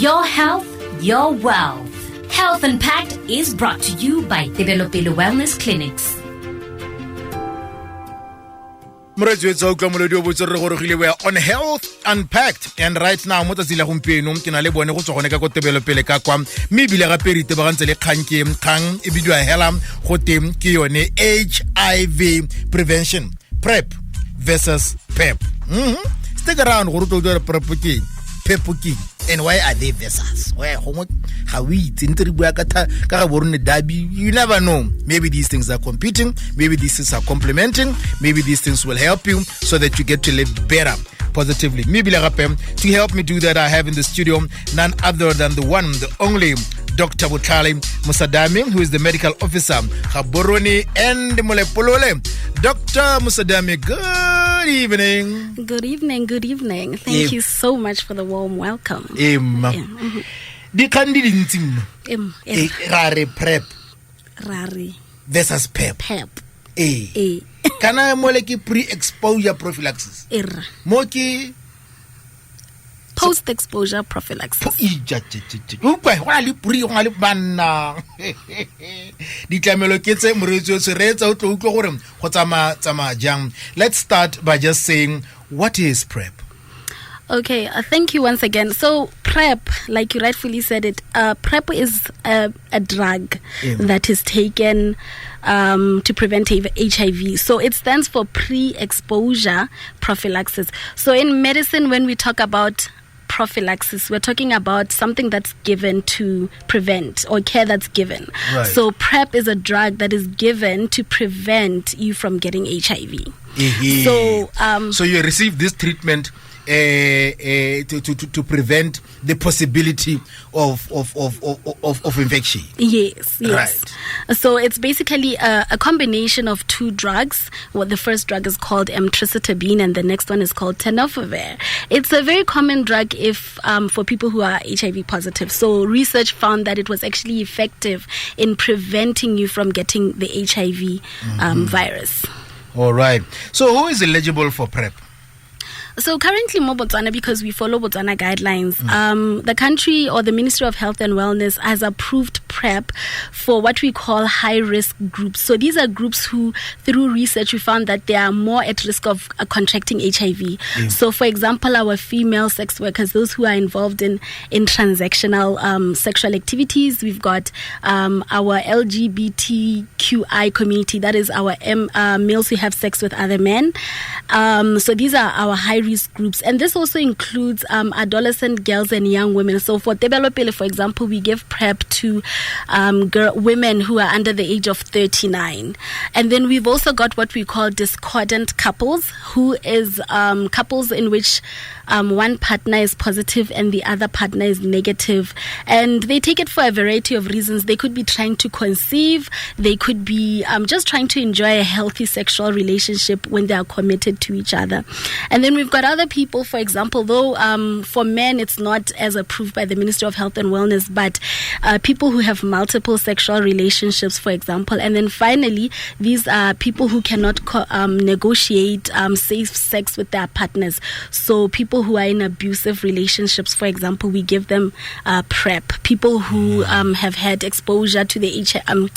Your health, your wealth. Health Unpacked is brought to you by Tebelopele Wellness Clinics. We are on Health Unpacked, and right now mo tsatsing la gompieno ke na le bone go tswa gone ka go Tebelopele ka kwa mme bile ga perite ba gantse le kgang e bidiwa hela go teng ke yone HIV Prevention PrEP versus PEP. Stick around go ruto do PrEP ke PEP ke. And why are they versus? How we you never know. Maybe these things are competing, maybe these things are complementing, maybe these things will help you so that you get to live better positively. Maybe to help me do that, I have in the studio none other than the one, the only Dr. Tebelopele Musadami, who is the medical officer, Gaborone and Molepolole. Dr. Musadami, good evening. Good evening, good evening. Thank you so much for the warm welcome. The candidate rare PrEP Rari versus PEP. PEP. Can I moleki pre-exposure prophylaxis? Moki Post-exposure prophylaxis. Let's start by just saying, what is PrEP? Okay, thank you once again. So PrEP, like you rightfully said it, PrEP is a drug that is taken to prevent HIV. So it stands for pre-exposure prophylaxis. So in medicine, when we talk about prophylaxis, we're talking about something that's given to prevent, or care that's given. Right. So PrEP is a drug that is given to prevent you from getting HIV. So you receive this treatment to prevent the possibility of infection. Yes. Right. So it's basically a combination of two drugs. Well, the first drug is called emtricitabine, and the next one is called tenofovir. It's a very common drug for people who are HIV positive. So research found that it was actually effective in preventing you from getting the HIV virus. All right. So who is eligible for PrEP? So currently, Botswana, because we follow Botswana guidelines, the country or the Ministry of Health and Wellness has approved PrEP for what we call high-risk groups. So these are groups who, through research, we found that they are more at risk of contracting HIV. So, for example, our female sex workers, those who are involved in transactional sexual activities. We've got our LGBTQI community, that is our males who have sex with other men. So these are our high-risk groups, and this also includes adolescent girls and young women. So for Tebelopele, for example, we give PrEP to women who are under the age of 39. And then we've also got what we call discordant couples, who is couples in which one partner is positive and the other partner is negative, and they take it for a variety of reasons. They could be trying to conceive, they could be just trying to enjoy a healthy sexual relationship when they are committed to each other. And then we've got other people, for example, though for men it's not as approved by the Ministry of Health and Wellness, but people who have multiple sexual relationships, for example. And then finally, these are people who cannot negotiate safe sex with their partners. So people who are in abusive relationships, for example, we give them PrEP. People who have had exposure to the HIV,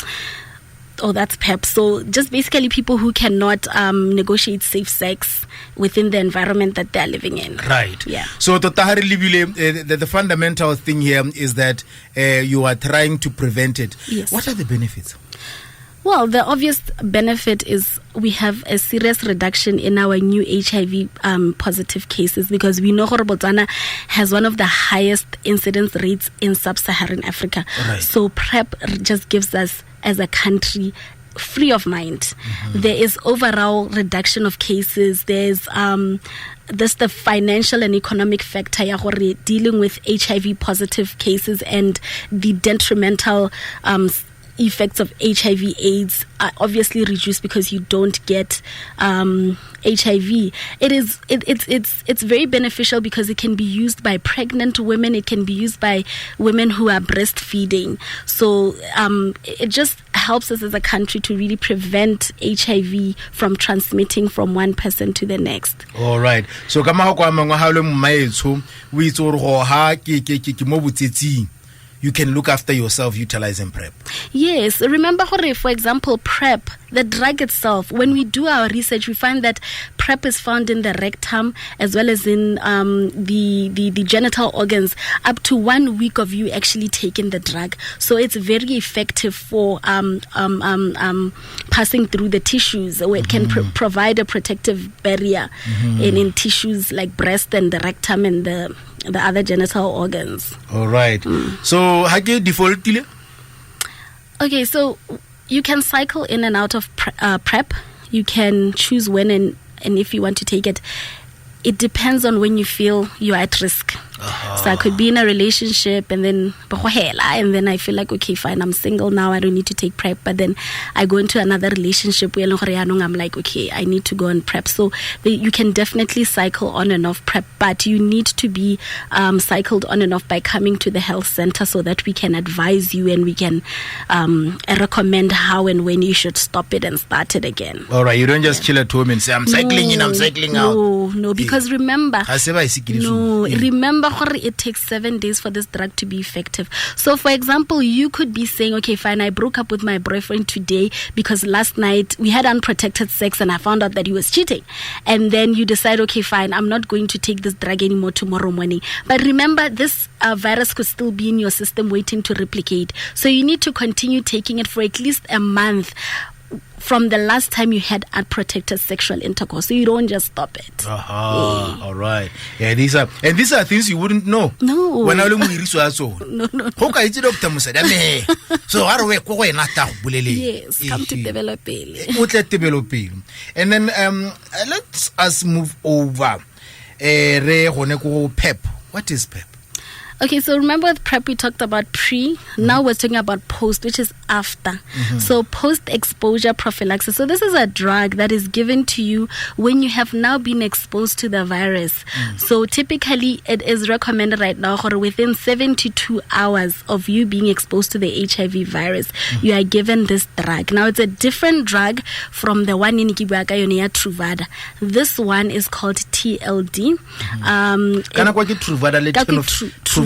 that's PEP. So just basically people who cannot negotiate safe sex within the environment that they're living in. Right. Yeah. So the fundamental thing here is that you are trying to prevent it. Yes. What are the benefits? Well, the obvious benefit is we have a serious reduction in our new HIV positive cases, because we know Botswana has one of the highest incidence rates in sub-Saharan Africa. Right. So PrEP just gives us, as a country, free of mind. There is overall reduction of cases. There's the financial and economic factor dealing with HIV positive cases and the detrimental effects of HIV/AIDS are obviously reduced because you don't get HIV. It's very beneficial because it can be used by pregnant women. It can be used by women who are breastfeeding. So it just helps us as a country to really prevent HIV from transmitting from one person to the next. All right. So kama ha kwa mangwa ha le mmaetso o itse gore go ha ke mo botsetsing, you can look after yourself utilizing PrEP. Yes. Remember, for example, PrEP, the drug itself, when we do our research, we find that PrEP is found in the rectum as well as in the genital organs up to 1 week of you actually taking the drug. So it's very effective for passing through the tissues, where it can provide a protective barrier in tissues like breast and the rectum and the other genital organs. All right. So how do you default? Okay, so you can cycle in and out of PrEP. You can choose when and if you want to take it. It depends on when you feel you're at risk. So I could be in a relationship and then I feel like, okay, fine, I'm single now, I don't need to take PrEP. But then I go into another relationship where I'm like, okay, I need to go on PrEP. So you can definitely cycle on and off PrEP, but you need to be cycled on and off by coming to the health center so that we can advise you and we can recommend how and when you should stop it and start it again. All right, you don't just chill at home and say, I'm cycling in, I'm cycling out. No, because remember, it takes 7 days for this drug to be effective. So, for example, you could be saying, okay, fine, I broke up with my boyfriend today because last night we had unprotected sex and I found out that he was cheating. And then you decide, okay, fine, I'm not going to take this drug anymore tomorrow morning. But remember, this virus could still be in your system waiting to replicate. So you need to continue taking it for at least a month from the last time you had unprotected sexual intercourse, so you don't just stop it. All right. Yeah, these are things you wouldn't know. No. When I so. No. So how do we go in that? Yes, come to Tebelopele. And then let's us move over. PEP. What is PEP? Okay, so remember with PrEP we talked about pre. Now we're talking about post, which is after. So post-exposure prophylaxis. So this is a drug that is given to you when you have now been exposed to the virus. So typically it is recommended right now within 72 hours of you being exposed to the HIV virus, you are given this drug. Now it's a different drug from the one in Truvada. This one is called TLD.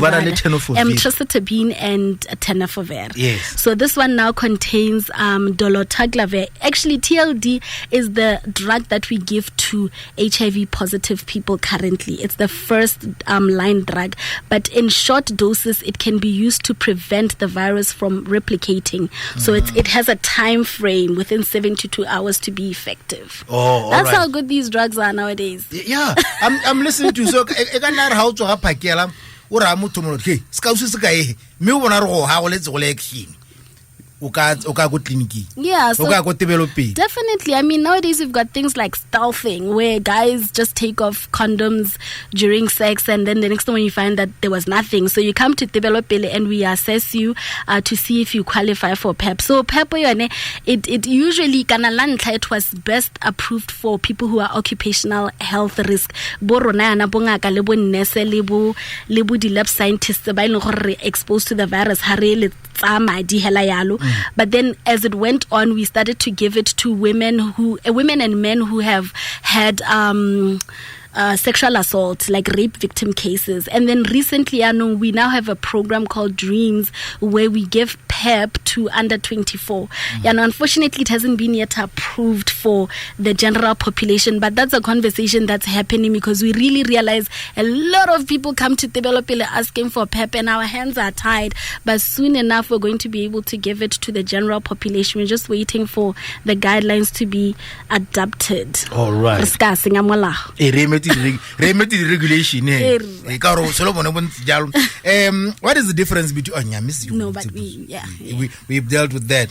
Emtricitabine and tenofovir. Yes. So this one now contains dolutegravir. Actually, TLD is the drug that we give to HIV positive people currently. It's the first line drug, but in short doses, it can be used to prevent the virus from replicating. So it has a time frame within 72 hours to be effective. That's how good these drugs are nowadays. Yeah, I'm listening to so how to have ora motho mo ke ska usi se kae me o bona re go ha go letse go le action o ka go clinic. Yeah, so o ka go Tebelopele. Definitely. I mean, nowadays we've got things like stealthing where guys just take off condoms during sex and then the next time when you find that there was nothing, so you come to Tebelopele and we assess you to see if you qualify for PEP. So PEP it usually it was best approved for people who are occupational health risk. Borona na bongaka le bo nurse le bo di lab scientists ba ile gore exposed to the virus ha re le tsama di hela yalo. But then as it went on, we started to give it to women and men who have had sexual assault, like rape victim cases. And then recently, we now have a program called Dreams where we give PEP to under 24. Unfortunately, it hasn't been yet approved for the general population, but that's a conversation that's happening because we really realize a lot of people come to Tebelopele asking for PEP and our hands are tied. But soon enough, we're going to be able to give it to the general population. We're just waiting for the guidelines to be adopted. All right. Regulation. What is the difference between we've dealt with that.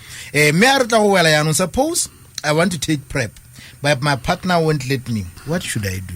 Suppose I want to take PrEP, but my partner won't let me. What should I do?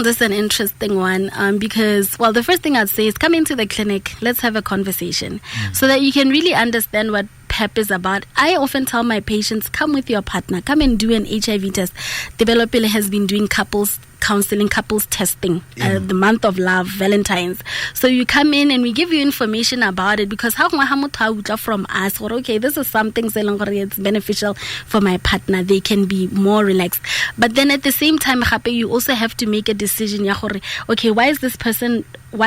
This is an interesting one because, well, the first thing I'd say is come into the clinic. Let's have a conversation so that you can really understand what PEP is about, I often tell my patients, come with your partner, come and do an HIV test. Tebelopele has been doing couples counseling, couples testing, the month of love, Valentine's. So you come in and we give you information about it, because how from us, or okay, this is something it's beneficial for my partner, they can be more relaxed. But then at the same time, you also have to make a decision. Okay, why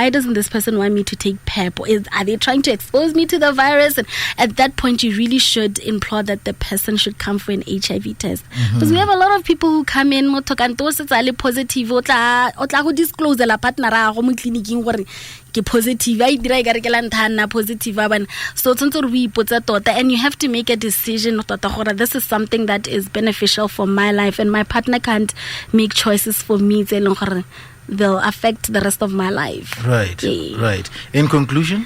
doesn't this person want me to take PEP? Are they trying to expose me to the virus? And at that point, you really should implore that the person should come for an HIV test. Because we have a lot of people who come in, positive, disclose la partner positive, positive. So and you have to make a decision. This is something that is beneficial for my life, and my partner can't make choices for me. They'll affect the rest of my life. Right, right. In conclusion?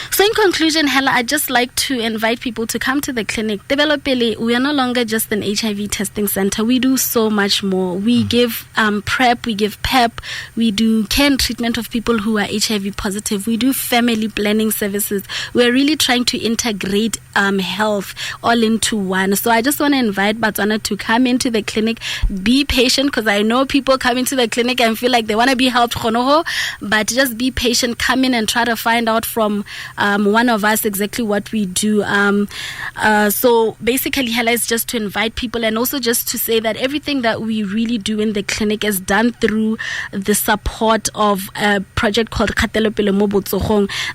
So in conclusion, Hella, I'd just like to invite people to come to the clinic. Tebelopele, we are no longer just an HIV testing center. We do so much more. We give PrEP, we give PEP, we do care and treatment of people who are HIV positive. We do family planning services. We're really trying to integrate health all into one. So I just want to invite Batswana to come into the clinic. Be patient, because I know people come into the clinic and feel like they want to be helped, but just be patient. Come in and try to find out from one of us exactly what we do. So basically, Hella, is just to invite people, and also just to say that everything that we really do in the clinic is done through the support of a project called Tebelopele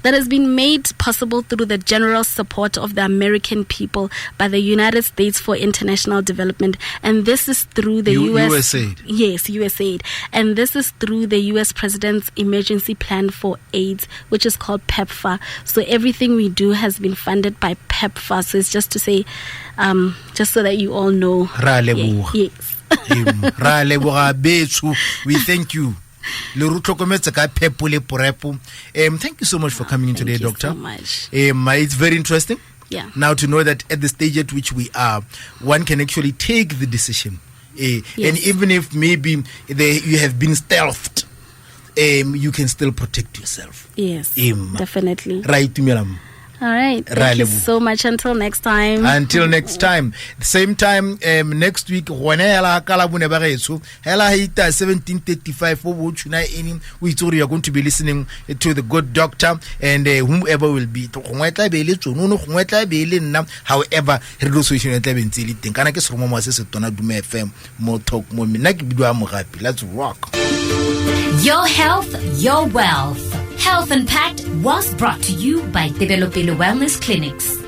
that has been made possible through the general support of the American people by the United States for International Development. And this is through the USAID. Yes, USAID. And this is through the US President's Emergency Plan for AIDS, which is called PEPFAR. So everything we do has been funded by PEPFAR. So it's just to say, just so that you all know. Yes. We thank you. Thank you so much for coming in today, Doctor. Thank you so much. It's very interesting. Yeah. Now to know that at the stage at which we are, one can actually take the decision. Yes. And even if maybe you have been stealthed, you can still protect yourself. Yes, definitely. Right, Miram. All right. Thank you so much. Until next time. Until next time. Same time next week. When hela 17:35 we are going to be listening to the good doctor and whomever will be. However, let's rock. Your health, your wealth. Health Unpacked was brought to you by Tebelopele Wellness Clinics.